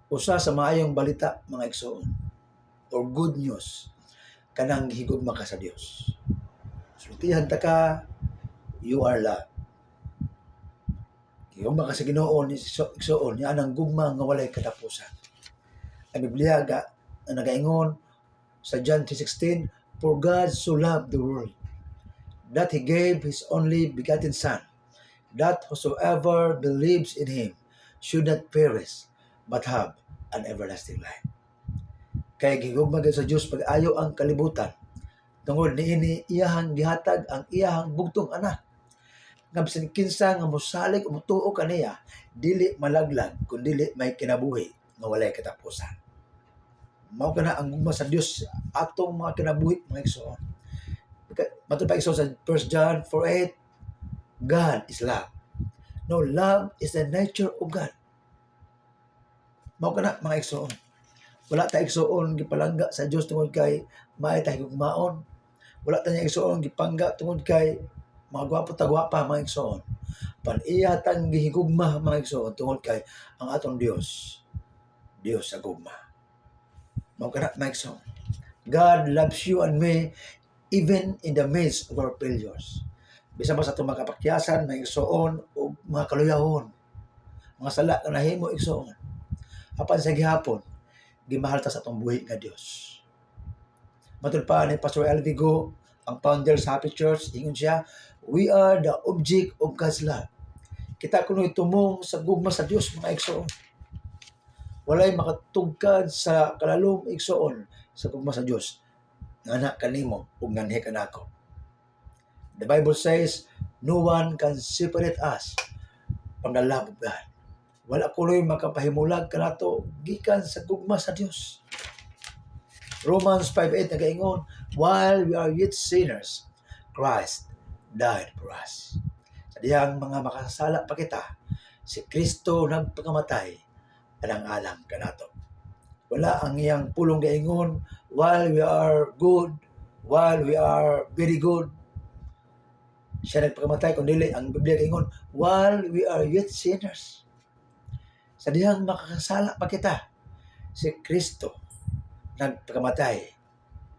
Usa sa maayong balita mga igsoon or good news kanang higugma ka sa Dios. Sultihan ta ka, you are loved. Higugma ka sa Ginoo ni igsoon, yan ang gugma nga walay katapusan. Ang Biblia ang nagaingon sa John 3:16, for God so loved the world that He gave His only begotten Son, that whosoever believes in Him should not perish, but have an everlasting life. Kaya gihugma sa Dios pag-ayo ang kalibutan. Tungod niini iyahang gihatag ang iyahang bugtong anak. Nga bisan kinsa nga mosalig o motuo kaniya, dili malaglag kundi may kinabuhi nga walay katapusan. Mao kana ang gugma sa Dios atong mga kinabuhi mga igsoon. Matod pa igsoon sa 1 John 4:8, God is love. No, love is the nature of God. Mao kana mga igsoon. Wala ta igsoon gipalangga sa Dios tungod kay maay ta higugmaon. Wala ta niya igsoon gipangga tungod kay mga gwapo ta gwapa mga igsoon. Pan-iya tang gihigugma mga igsoon tungod kay ang atong Dios sa gugma. Mao kana mga igsoon. God loves you and me even in the midst of our failures. Bisan pa sa itong mga kapakyasan, mga igsoon o mga kaluyahon, mga sala na nahimo igsoon. Apan sa gihapon, gimahal ta sa itong buhi nga Dios. Matod pa ni Pastor L. Vigo, ang founder sa Happy Church, ingon siya, we are the object of God's love. Kita kuno itumong sa gugma sa Dios mga igsoon. Walay makatugkad sa kalalom igsoon sa gugma sa Dios. Ngana kanimo ug nganhi kanako. The Bible says, no one can separate us from the love of God. Wala kuloy makapahimulag kanato gikan sa gugma sa Dios. Romans 5:8 nagaingon, while we are yet sinners, Christ died for us. Sa diyang mga makasala pa kita, si Kristo nagpakamatay alang-alang kanato. Wala ang iyang pulong gaingon, while we are good, while we are very good, siya nagpakamatay, kundi ang Biblia gaingon, while we are yet sinners. Sa diyang makakasala pa kita, si Kristo nagpakamatay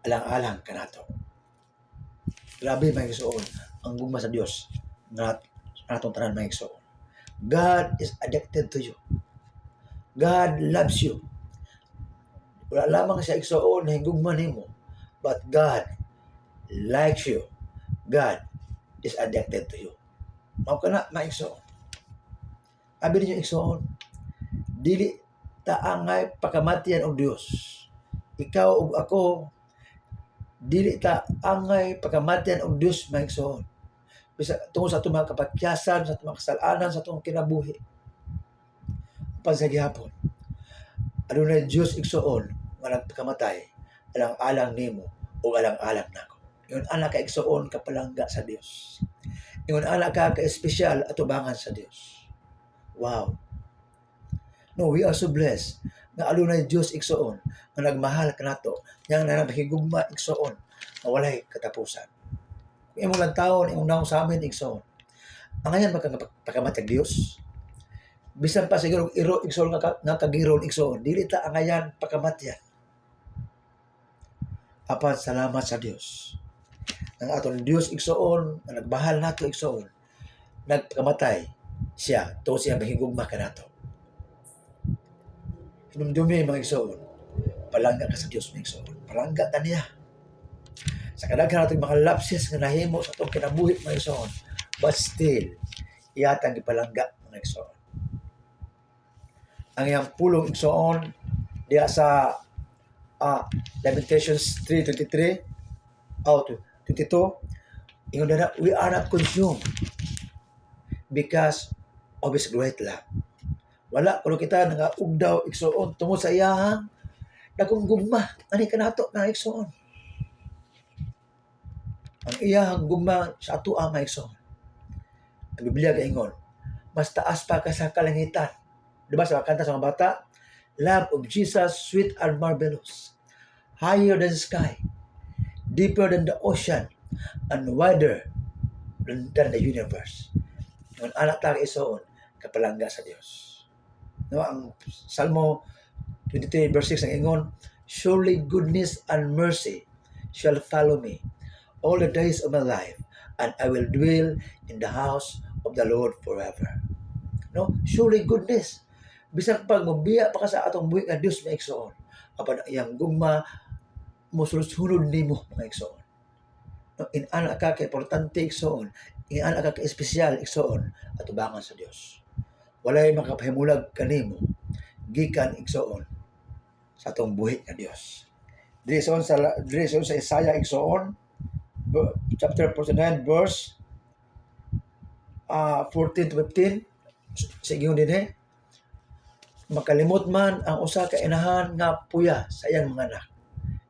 alang-alang kanato. Grabe mga igsoon ang gugma sa Dios nga natong tanan mga igsoon. God is addicted to you. God loves you. Wala lamang sa igsoon na higugma nimo, but God likes you. God is addicted to you. Mao kana mga igsoon. Abi ninyo igsoon, dili ta angay pakamatian og Dios. Ikaw ug ako, dili ta angay pakamatian og Dios mga igsoon. Bisa tungod sa atong mga kapakyasan, sa atong mga kasalanan, sa atong kinabuhi. Sa gihapon, adunay Dios igsoon nga nagpakamatay alang-alang nimo o alang-alang nako. Ingon ana ka igsoon kapalangga sa Dios. Ingon ana ka espesyal atubangan sa Dios. Wow. No, we are so blessed nga adunay Dios igsoon nga nagmahal kanato, yang nanahigugma igsoon nga walay katapusan. Kung imong lang taon, imong naong sa amin igsoon. Ang ayan magpakamatag Dios. Bisan pa siguro iro igsoon nga kagiron igsoon, dili ta ang ayan pakamatyan. Apan salamat sa Dios. Ang aton Dios igsoon, nga nagmahal nato igsoon, nagpakamatay siya to siya mahigugma kanato. Hinumdumi mga igsoon, palangga ka sa Dios mga igsoon. Palangga ta niya. Sa kadaghan natin mga lapses nga nahimo sa itong kinabuhi mga igsoon, but still, iyatang ipalangga mga igsoon. Ang iyang pulong igsoon diya sa Lamentations 3:23 to 22, ingon na, we are not consumed because of His great love. Wala kuno kita nga ugdaw igsoon tungod sa iyang dagkong gugma ani kanato na igsoon. Ang iyang gugma sa ato mga igsoon. Ang Biblia gaingon, mas taas pa ka sa kalangitan. Diba sa kanta sa mga bata, love of Jesus sweet and marvelous, higher than the sky, deeper than the ocean, and wider than the universe. Ang anak tayo igsoon kapalangga sa Dios. No, ang Salmo 23 verse 6 ang ingon, surely goodness and mercy shall follow me all the days of my life, and I will dwell in the house of the Lord forever. No? Surely goodness. Bisan pag mabiya pa ka sa atong buhi nga Dios may igsoon. Apan iyang gugma mosulod-sulod nimo mga igsoon. No? Inana ka kay importante igsoon. Inana ka kay espesyal igsoon at tubangan sa Dios. Walay makapahimulag kanimo gikan igsoon sa atong buhi nga Dios. Diri sa Isaiah igsoon chapter 49 verse 14 to 15 sige din makalimot man ang usa ka inahan nga puya sa iyang mga anak.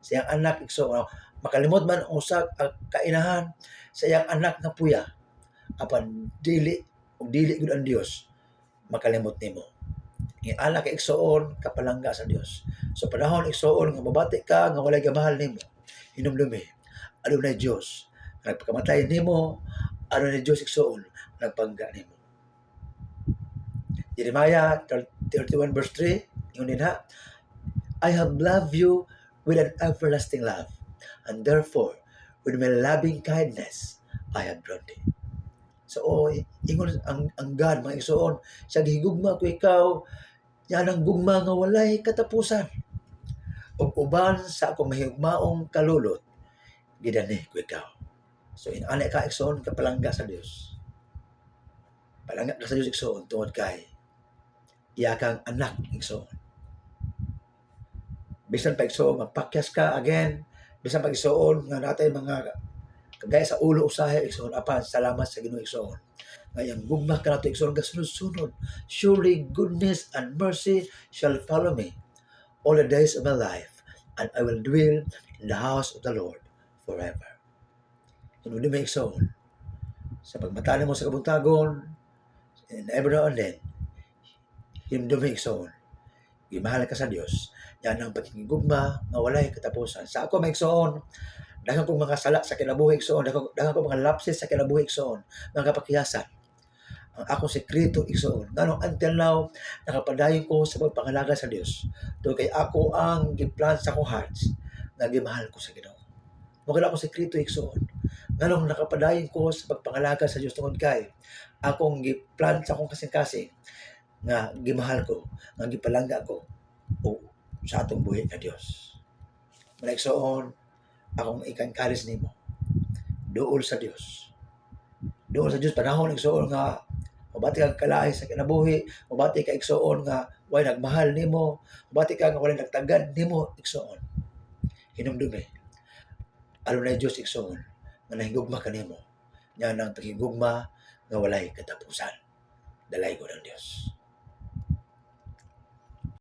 Sa iyang anak igsoon, makalimot man ang usa ka inahan sa iyang anak nga puya, apan dili gud ang Dios makalimot nimo. Ang anak ka igsoon kapalangga sa Dios. So panahon igsoon nga mabati ka nga walay gamahal nimo, hinumdumi adunay Dios nagpakamatay nimo, adunay Dios igsoon nagpangga nimo. Jeremiah 31 verse 3, yun din ha, I have loved you with an everlasting love, and therefore, with my loving kindness, I have drawn thee. So, ingon ang God, mga igsoon, siya gihigugma ko ikaw, yan ang gugma nga walay katapusan. O uban sa akong mahigmaong kalulot, gidani ko ikaw. So, inanay ka igsoon, kapalangga sa Dios. Palangga ka sa Dios igsoon, tungod kay iya kang anak igsoon. Bisan pa igsoon mapakyas ka again, bisan pa igsoon nga natay mga kagaya sa ulo usahay igsoon, apan salamat sa Ginoo igsoon. Ngayang gugma ka nato igsoon ka sunod-sunod. Surely goodness and mercy shall follow me all the days of my life, and I will dwell in the house of the Lord forever. Hinuli mo igsoon sa pagmatani mo sa kabuntagon, and every now and then himdumi igsoon, gimahal ka sa Dios. Yan ang pagkikigugma nga walay katapusan. Sa ako may igsoon, daghang kong mga sala sa kinabuhi igsoon, daghang kong mga lapses sa kinabuhi igsoon, mga kapakiyasan. Ang akong sekreto igsoon, nganong until now nakapadayon ko sa pagpangalaga sa Dios. To kay ako ang giplan sa akong hearts nga gimahal ko sa Ginoo. Magala akong sekreto igsoon, nganong nakapadayon ko sa pagpangalaga sa Dios tungod kay akong giplan sa akong kasing-kasing nga gimahal ko, nga gipalangga ko o sa atong buhi nga Dios. Malaigsoon, akong ikangkalis nimo. Duol sa Dios. Duol sa Dios panahon igsoon nga mabati kang kalahi sa kinabuhi, mabati ka igsoon nga way nagmahal nimo, mabati ka nga walay nagtagad nimo igsoon. Hinumdumi. Adunay Dios igsoon nga nahigugma kanimo. Nya nang paghigugma nga walay katapusan. Dalay ko ng Dios.